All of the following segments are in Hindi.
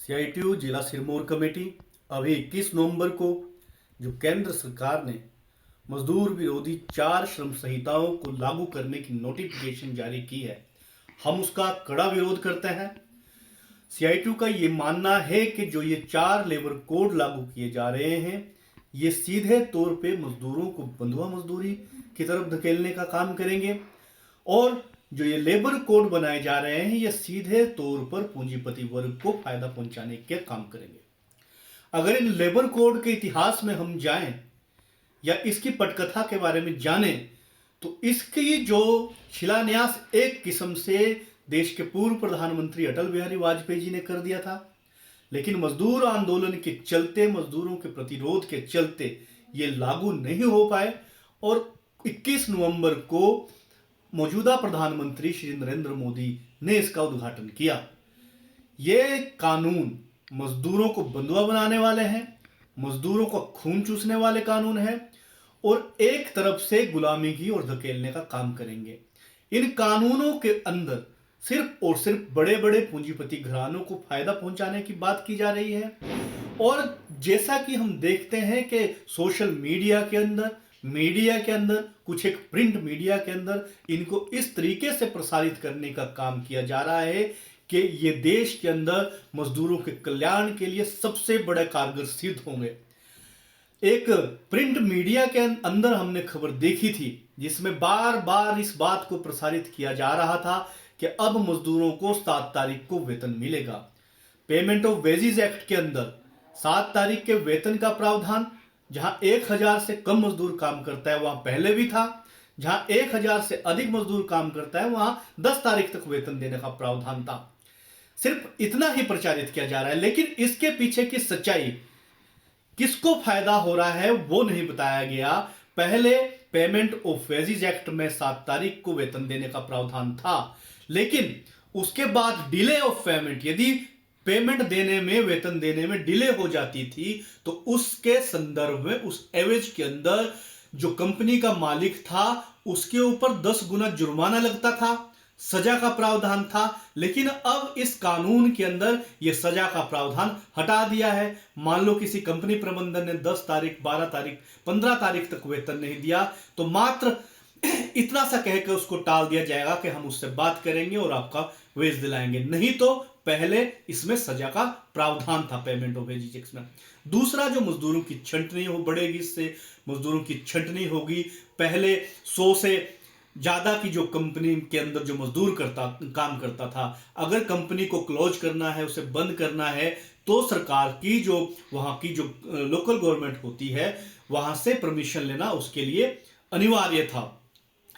सीआईटीयू जिला सिरमौर कमेटी अभी 21 नवंबर को जो केंद्र सरकार ने मजदूर विरोधी 4 श्रम संहिताओं को लागू करने की नोटिफिकेशन जारी की है, हम उसका कड़ा विरोध करते हैं। सीआईटीयू का ये मानना है कि जो ये 4 लेबर कोड लागू किए जा रहे हैं, ये सीधे तौर पे मजदूरों को बंधुआ मजदूरी की तरफ धकेलने का काम करेंगे और जो ये लेबर कोड बनाए जा रहे हैं, ये सीधे तौर पर पूंजीपति वर्ग को फायदा पहुंचाने के काम करेंगे। अगर इन लेबर कोड के इतिहास में हम जाएं या इसकी पटकथा के बारे में जानें, तो इसकी जो शिलान्यास एक किस्म से देश के पूर्व प्रधानमंत्री अटल बिहारी वाजपेयी जी ने कर दिया था, लेकिन मजदूर आंदोलन के चलते, मजदूरों के प्रतिरोध के चलते ये लागू नहीं हो पाए और 21 नवंबर को मौजूदा प्रधानमंत्री श्री नरेंद्र मोदी ने इसका उद्घाटन किया। ये कानून मजदूरों को बंधुआ बनाने वाले हैं, मजदूरों का खून चूसने वाले कानून हैं और एक तरफ से गुलामी की ओर धकेलने का काम करेंगे। इन कानूनों के अंदर सिर्फ और सिर्फ बड़े बड़े पूंजीपति घरानों को फायदा पहुंचाने की बात की जा रही है और जैसा कि हम देखते हैं कि सोशल मीडिया के अंदर कुछ एक प्रिंट मीडिया के अंदर इनको इस तरीके से प्रसारित करने का काम किया जा रहा है कि ये देश के अंदर मजदूरों के कल्याण के लिए सबसे बड़े कारगर सिद्ध होंगे। एक प्रिंट मीडिया के अंदर हमने खबर देखी थी जिसमें बार बार इस बात को प्रसारित किया जा रहा था कि अब मजदूरों को 7 तारीख को वेतन मिलेगा। पेमेंट ऑफ वेजेस एक्ट के अंदर 7 तारीख के वेतन का प्रावधान, जहां 1000 से कम मजदूर काम करता है वहां पहले भी था, जहां 1000 से अधिक मजदूर काम करता है वहां 10 तारीख तक वेतन देने का प्रावधान था। सिर्फ इतना ही प्रचारित किया जा रहा है, लेकिन इसके पीछे की सच्चाई, किसको फायदा हो रहा है वो नहीं बताया गया। पहले पेमेंट ऑफ वेजेस एक्ट में 7 तारीख को वेतन देने का प्रावधान था, लेकिन उसके बाद डिले ऑफ पेमेंट, यदि पेमेंट देने में, वेतन देने में डिले हो जाती थी तो उसके संदर्भ में, उस एवज के अंदर जो कंपनी का मालिक था उसके ऊपर 10 गुना जुर्माना लगता था, सजा का प्रावधान था। लेकिन अब इस कानून के अंदर यह सजा का प्रावधान हटा दिया है। मान लो किसी कंपनी प्रबंधन ने 10 तारीख, 12 तारीख, 15 तारीख तक वेतन नहीं दिया तो मात्र इतना सा कहकर उसको टाल दिया जाएगा कि हम उससे बात करेंगे और आपका वेज दिलाएंगे, नहीं तो पहले इसमें सजा का प्रावधान था पेमेंट ऑफ वेजेस एक्ट में। दूसरा, जो मजदूरों की छंटनी हो बढ़ेगी, इससे मजदूरों की छंटनी होगी। पहले 100 से ज्यादा की जो कंपनी के अंदर जो मजदूर काम करता था, अगर कंपनी को क्लोज करना है, उसे बंद करना है, तो सरकार की जो वहां की जो लोकल गवर्नमेंट होती है वहां से परमिशन लेना उसके लिए अनिवार्य था।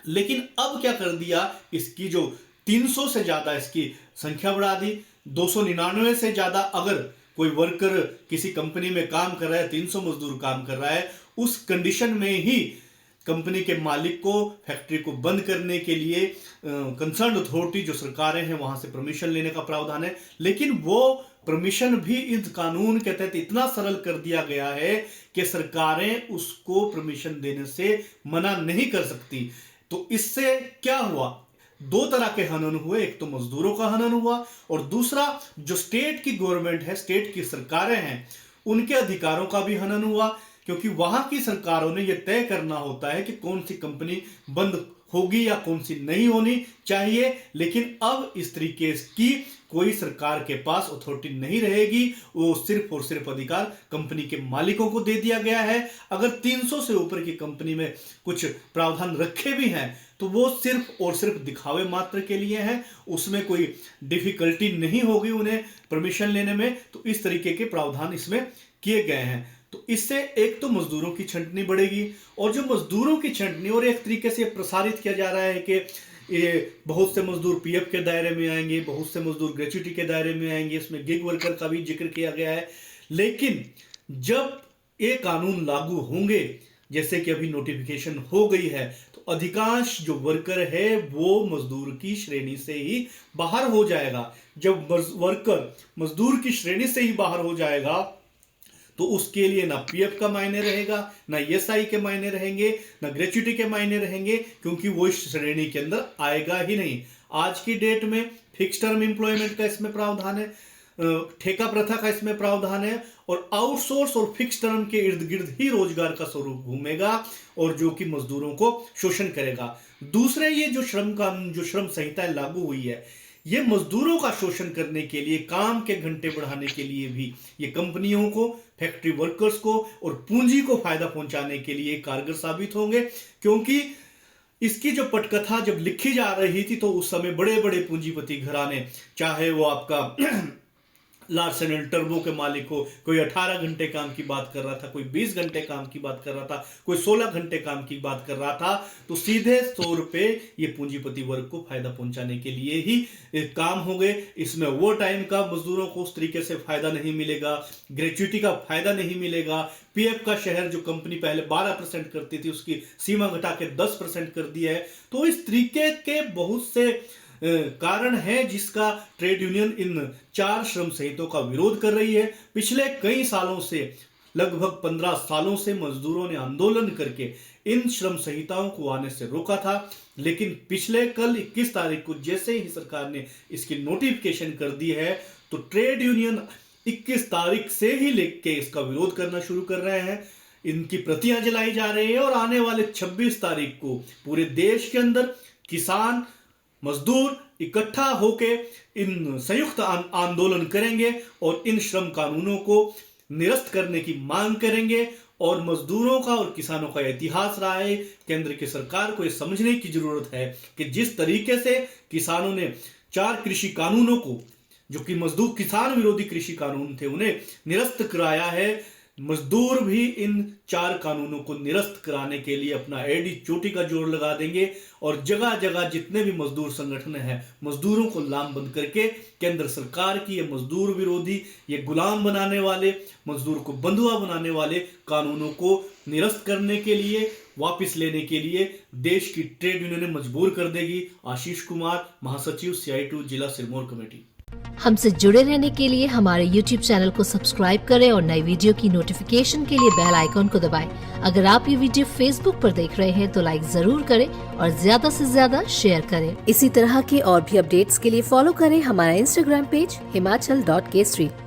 लेकिन अब क्या कर दिया, इसकी जो 300 से ज्यादा इसकी संख्या बढ़ा दी। 299 से ज्यादा अगर कोई वर्कर किसी कंपनी में काम कर रहा है, 300 मजदूर काम कर रहा है, उस कंडीशन में ही कंपनी के मालिक को फैक्ट्री को बंद करने के लिए कंसर्न अथॉरिटी जो सरकारें हैं वहां से परमिशन लेने का प्रावधान है। लेकिन वो परमिशन भी इस कानून के तहत इतना सरल कर दिया गया है कि सरकारें उसको परमिशन देने से मना नहीं कर सकती। तो इससे क्या हुआ, 2 तरह के हनन हुए। एक तो मजदूरों का हनन हुआ और दूसरा जो स्टेट की गवर्नमेंट है, स्टेट की सरकारें हैं, उनके अधिकारों का भी हनन हुआ, क्योंकि वहां की सरकारों ने यह तय करना होता है कि कौन सी कंपनी बंद होगी या कौन सी नहीं होनी चाहिए। लेकिन अब इस तरीके की कोई सरकार के पास अथॉरिटी नहीं रहेगी, वो सिर्फ और सिर्फ अधिकार कंपनी के मालिकों को दे दिया गया है। अगर 300 से ऊपर की कंपनी में कुछ प्रावधान रखे भी हैं तो वो सिर्फ और सिर्फ दिखावे मात्र के लिए हैं, उसमें कोई डिफिकल्टी नहीं होगी उन्हें परमिशन लेने में। तो इस तरीके के प्रावधान इसमें किए गए हैं। तो इससे एक तो मजदूरों की छंटनी बढ़ेगी और जो मजदूरों की छंटनी, और एक तरीके से प्रसारित किया जा रहा है कि ये बहुत से मजदूर पीएफ के दायरे में आएंगे, बहुत से मजदूर ग्रेच्युटी के दायरे में आएंगे, इसमें गिग वर्कर का भी जिक्र किया गया है। लेकिन जब ये कानून लागू होंगे, जैसे कि अभी नोटिफिकेशन हो गई है, तो अधिकांश जो वर्कर है वो मजदूर की श्रेणी से ही बाहर हो जाएगा। जब वर्कर मजदूर की श्रेणी से ही बाहर हो जाएगा तो उसके लिए ना पीएफ का मायने रहेगा, ना ईएसआई के मायने रहेंगे, ना ग्रेच्युटी के मायने रहेंगे, क्योंकि वो इस श्रेणी के अंदर आएगा ही नहीं। आज की डेट में फिक्स टर्म एम्प्लॉयमेंट का इसमें प्रावधान है। ठेका प्रथा का इसमें प्रावधान है और आउटसोर्स और फिक्स टर्म के इर्द गिर्द ही रोजगार का स्वरूप घूमेगा और जो कि मजदूरों को शोषण करेगा। दूसरे, ये जो श्रम कानून, जो श्रम संहिता लागू हुई है, ये मजदूरों का शोषण करने के लिए, काम के घंटे बढ़ाने के लिए भी ये कंपनियों को, फैक्ट्री वर्कर्स को और पूंजी को फायदा पहुंचाने के लिए कारगर साबित होंगे। क्योंकि इसकी जो पटकथा जब लिखी जा रही थी तो उस समय बड़े बड़े पूंजीपति घराने, चाहे वो आपका लार्सन एंड टर्बो के मालिक हो, कोई 18 घंटे काम की बात कर रहा था, कोई 20 घंटे काम की बात कर रहा था, कोई 16 घंटे काम की बात कर रहा था, तो सीधे तौर पे ये पूंजीपति वर्ग को फायदा पहुंचाने के लिए ही काम हो गए। इसमें वो टाइम का मजदूरों को उस तरीके से फायदा नहीं मिलेगा, ग्रेच्युटी का फायदा नहीं मिलेगा, पीएफ का शेयर जो कंपनी पहले 12% करती थी उसकी सीमा घटा के 10% कर दिया है। तो इस तरीके के बहुत से कारण है जिसका ट्रेड यूनियन इन 4 श्रम संहिताओं का विरोध कर रही है। पिछले कई सालों से, लगभग 15 सालों से मजदूरों ने आंदोलन करके इन श्रम संहिताओं को आने से रोका था, लेकिन पिछले कल 21 तारीख को जैसे ही सरकार ने इसकी नोटिफिकेशन कर दी है तो ट्रेड यूनियन 21 तारीख से ही लेके इसका विरोध करना शुरू कर रहे हैं। इनकी प्रतियां जलाई जा रही है और आने वाले 26 तारीख को पूरे देश के अंदर किसान, मजदूर इकट्ठा होके इन संयुक्त आंदोलन करेंगे और इन श्रम कानूनों को निरस्त करने की मांग करेंगे। और मजदूरों का और किसानों का इतिहास रहा है। केंद्र की सरकार को यह समझने की जरूरत है कि जिस तरीके से किसानों ने 4 कृषि कानूनों को, जो कि मजदूर किसान विरोधी कृषि कानून थे, उन्हें निरस्त कराया है, मजदूर भी इन 4 कानूनों को निरस्त कराने के लिए अपना एड़ी चोटी का जोर लगा देंगे और जगह जगह जितने भी मजदूर संगठन हैं, मजदूरों को लामबंद करके केंद्र सरकार की ये मजदूर विरोधी, ये गुलाम बनाने वाले, मजदूर को बंधुआ बनाने वाले कानूनों को निरस्त करने के लिए, वापस लेने के लिए देश की ट्रेड यूनियन मजबूर कर देगी। आशीष कुमार, महासचिव CI2 जिला सिरमौर कमेटी। हमसे जुड़े रहने के लिए हमारे YouTube चैनल को सब्सक्राइब करें और नई वीडियो की नोटिफिकेशन के लिए बेल आइकॉन को दबाएं। अगर आप ये वीडियो Facebook पर देख रहे हैं तो लाइक जरूर करें और ज्यादा से ज्यादा शेयर करें। इसी तरह के और भी अपडेट्स के लिए फॉलो करें हमारा Instagram पेज himachal.kesari।